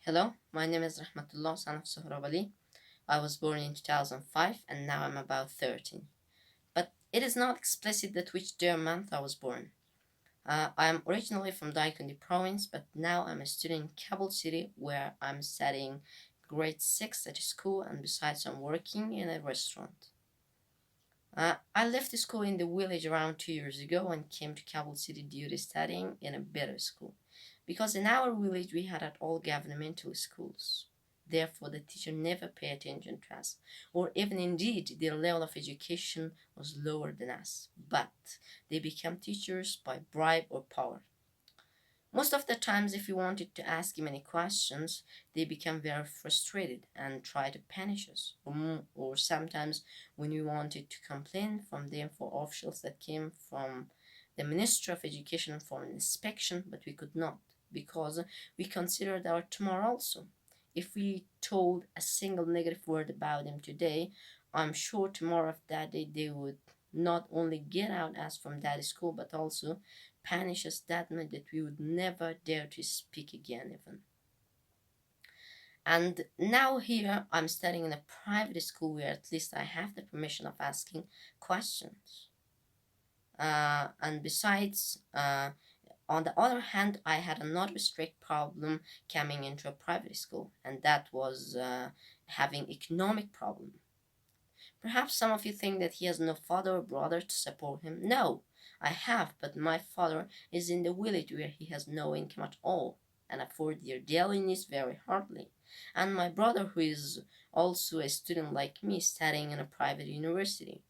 Hello, my name is Rahmatullah, son of Sohrab Ali. I was born in 2005 and now I'm about 13. But it is not explicit that which day or month I was born. I am originally from Daikundi province, but now I'm a student in Kabul city where I'm studying grade 6 at a school, and besides I'm working in a restaurant. I left the school in the village around 2 years ago and came to Kabul city due to studying in a better school. Because in our village we had all governmental schools. Therefore, the teacher never paid attention to us, or even indeed their level of education was lower than us. But they became teachers by bribe or power. Most of the times, if we wanted to ask him any questions, they become very frustrated and try to punish us. Or sometimes, when we wanted to complain from them for officials that came from the Ministry of Education for an inspection, but we could not because we considered our tomorrow also. If we told a single negative word about them today, I'm sure tomorrow of that day they would not only get out us from that school, but also punish us that much that we would never dare to speak again even. And now here I'm studying in a private school where at least I have the permission of asking questions. And besides, on the other hand, I had another strict problem coming into a private school, and that was having economic problem. Perhaps some of you think that he has no father or brother to support him. No, I have, but my father is in the village where he has no income at all and afford their daily needs very hardly. And my brother, who is also a student like me, studying in a private university.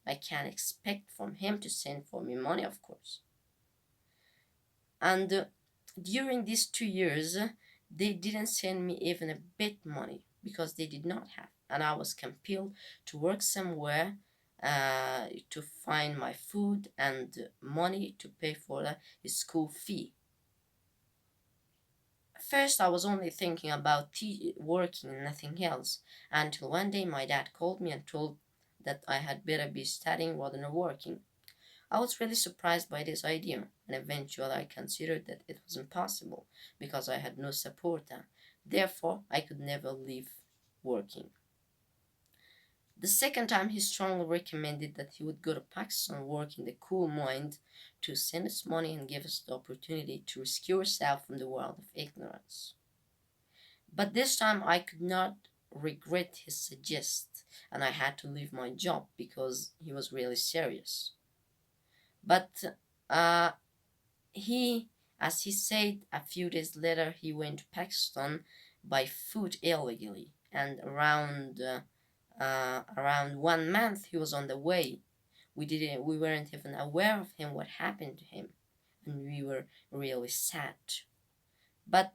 I can't expect from him to send for me money, of course. And during these 2 years, they didn't send me even a bit money because they did not have, and I was compelled to work somewhere to find my food and money to pay for the school fee. First, I was only thinking about working and nothing else, until one day my dad called me and told that I had better be studying rather than working. I was really surprised by this idea, and eventually I considered that it was impossible because I had no support. Therefore, I could never leave working. The second time, he strongly recommended that he would go to Pakistan, work in the coal mine to send us money and give us the opportunity to rescue ourselves from the world of ignorance. But this time, I could not regret his suggestion, and I had to leave my job because he was really serious. But uh, he, as he said, a few days later, he went to Pakistan by foot illegally, and around 1 month he was on the way. We weren't even aware of him, what happened to him, and we were really sad. But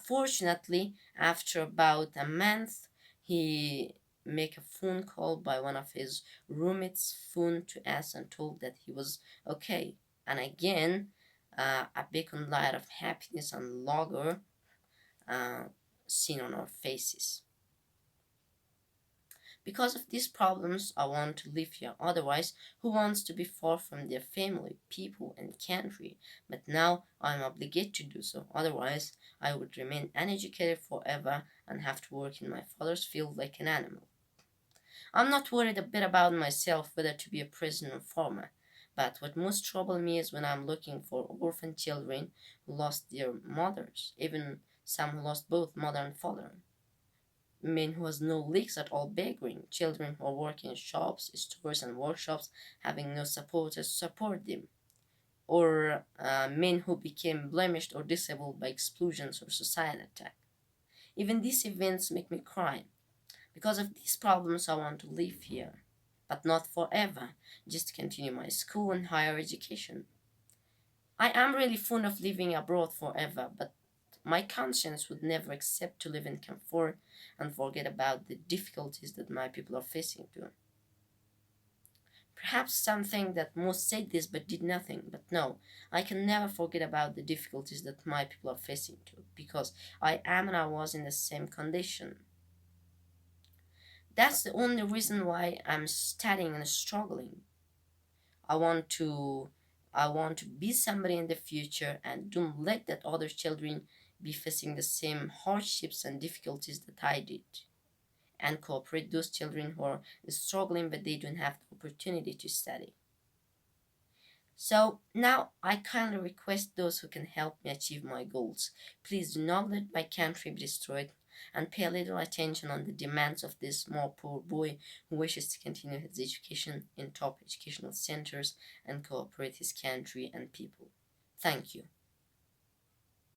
fortunately, after about a month, he make a phone call by one of his roommates' phone to us and told that he was okay. And again, a beacon light of happiness and laughter uh, seen on our faces. Because of these problems, I want to live here. Otherwise, who wants to be far from their family, people, and country? But now I am obligated to do so. Otherwise, I would remain uneducated forever and have to work in my father's field like an animal. I'm not worried a bit about myself whether to be a prison or farmer. But what most troubles me is when I'm looking for orphan children who lost their mothers, even some who lost both mother and father. Men who has no legs at all begging, children who are working in shops, stores and workshops having no supporters to support them, or men who became blemished or disabled by explosions or suicide attack. Even these events make me cry. Because of these problems I want to live here, but not forever, just continue my school and higher education. I am really fond of living abroad forever, but my conscience would never accept to live in comfort and forget about the difficulties that my people are facing too. Perhaps some think that most said this but did nothing, but no, I can never forget about the difficulties that my people are facing too, because I am and I was in the same condition. That's the only reason why I'm studying and struggling. I want to I want to be somebody in the future and don't let that other children be facing the same hardships and difficulties that I did, and cooperate those children who are struggling but they don't have the opportunity to study. So now I kindly request those who can help me achieve my goals. Please do not let my country be destroyed, and pay a little attention on the demands of this small poor boy who wishes to continue his education in top educational centers and cooperate his country and people. Thank you.